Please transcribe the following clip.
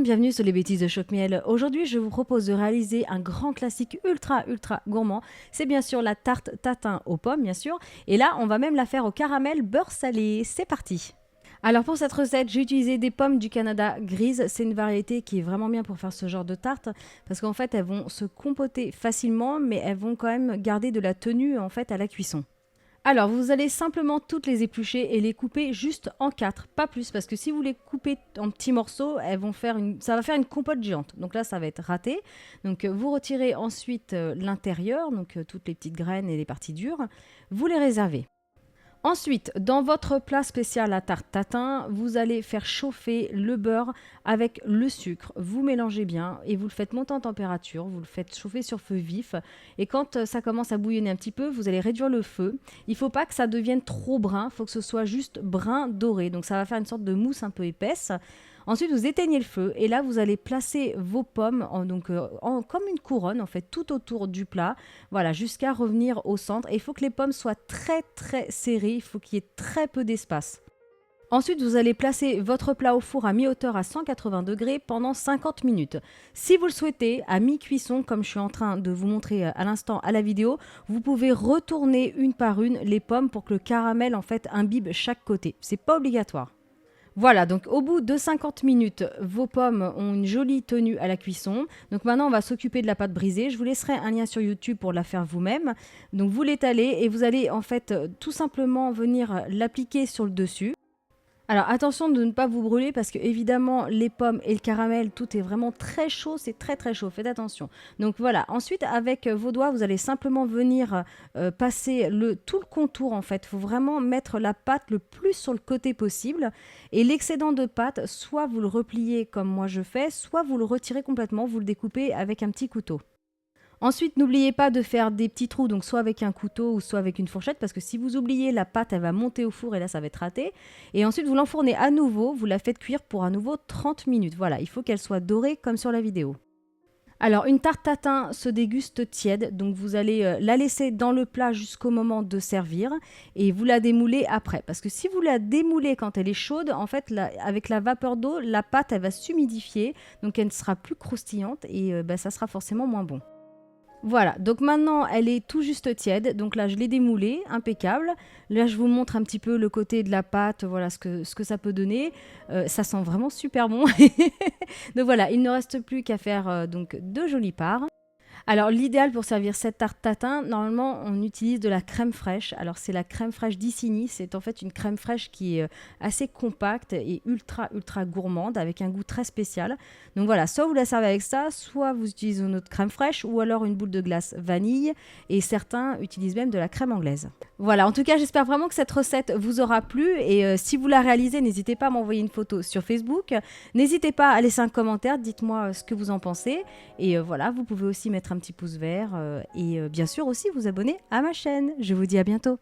bienvenue sur les bêtises de Choc-Miel. Aujourd'hui, je vous propose de réaliser un grand classique ultra gourmand. C'est bien sûr la tarte tatin aux pommes, bien sûr. Et là, on va même la faire au caramel beurre salé. C'est parti! Alors pour cette recette, j'ai utilisé des pommes du Canada grises. C'est une variété qui est vraiment bien pour faire ce genre de tarte parce qu'en fait, elles vont se compoter facilement, mais elles vont quand même garder de la tenue en fait à la cuisson. Alors, vous allez simplement toutes les éplucher et les couper juste en 4, pas plus, parce que si vous les coupez en petits morceaux, ça va faire une compote géante. Donc là, ça va être raté. Donc, vous retirez ensuite l'intérieur, donc toutes les petites graines et les parties dures. Vous les réservez. Ensuite, dans votre plat spécial à tarte tatin, vous allez faire chauffer le beurre avec le sucre. Vous mélangez bien et vous le faites monter en température. Vous le faites chauffer sur feu vif. Et quand ça commence à bouillonner un petit peu, vous allez réduire le feu. Il ne faut pas que ça devienne trop brun. Il faut que ce soit juste brun doré. Donc ça va faire une sorte de mousse un peu épaisse. Ensuite, vous éteignez le feu et là, vous allez placer vos pommes comme une couronne, en fait, tout autour du plat, voilà, jusqu'à revenir au centre. Et il faut que les pommes soient très serrées, il faut qu'il y ait très peu d'espace. Ensuite, vous allez placer votre plat au four à mi-hauteur à 180 degrés pendant 50 minutes. Si vous le souhaitez, à mi-cuisson, comme je suis en train de vous montrer à l'instant à la vidéo, vous pouvez retourner une par une les pommes pour que le caramel, en fait, imbibe chaque côté. C'est pas obligatoire. Voilà, donc au bout de 50 minutes, vos pommes ont une jolie tenue à la cuisson. Donc maintenant, on va s'occuper de la pâte brisée. Je vous laisserai un lien sur YouTube pour la faire vous-même. Donc vous l'étalez et vous allez en fait tout simplement venir l'appliquer sur le dessus. Alors attention de ne pas vous brûler parce que évidemment les pommes et le caramel, tout est vraiment très chaud, c'est très chaud, faites attention. Donc voilà, ensuite avec vos doigts, vous allez simplement venir passer tout le contour en fait. Il faut vraiment mettre la pâte le plus sur le côté possible et l'excédent de pâte, soit vous le repliez comme moi je fais, soit vous le retirez complètement, vous le découpez avec un petit couteau. Ensuite, n'oubliez pas de faire des petits trous, donc soit avec un couteau ou soit avec une fourchette, parce que si vous oubliez, la pâte, elle va monter au four et là, ça va être raté. Et ensuite, vous l'enfournez à nouveau, vous la faites cuire pour à nouveau 30 minutes. Voilà, il faut qu'elle soit dorée comme sur la vidéo. Alors, une tarte tatin se déguste tiède, donc vous allez la laisser dans le plat jusqu'au moment de servir et vous la démoulez après. Parce que si vous la démoulez quand elle est chaude, en fait, avec la vapeur d'eau, la pâte, elle va s'humidifier, donc elle ne sera plus croustillante et ça sera forcément moins bon. Voilà, donc maintenant elle est tout juste tiède, donc là je l'ai démoulée, impeccable. Là je vous montre un petit peu le côté de la pâte, voilà ce que ça peut donner. Ça sent vraiment super bon. Donc voilà, il ne reste plus qu'à faire donc 2 jolies parts. Alors l'idéal pour servir cette tarte tatin, normalement on utilise de la crème fraîche. Alors c'est la crème fraîche d'Isigny, c'est en fait une crème fraîche qui est assez compacte et ultra gourmande avec un goût très spécial. Donc voilà, soit vous la servez avec ça, soit vous utilisez une autre crème fraîche ou alors une boule de glace vanille et certains utilisent même de la crème anglaise. Voilà, en tout cas j'espère vraiment que cette recette vous aura plu et si vous la réalisez, n'hésitez pas à m'envoyer une photo sur Facebook. N'hésitez pas à laisser un commentaire, dites-moi ce que vous en pensez et voilà, vous pouvez aussi mettre un petit pouce vert et bien sûr aussi vous abonner à ma chaîne. Je vous dis à bientôt.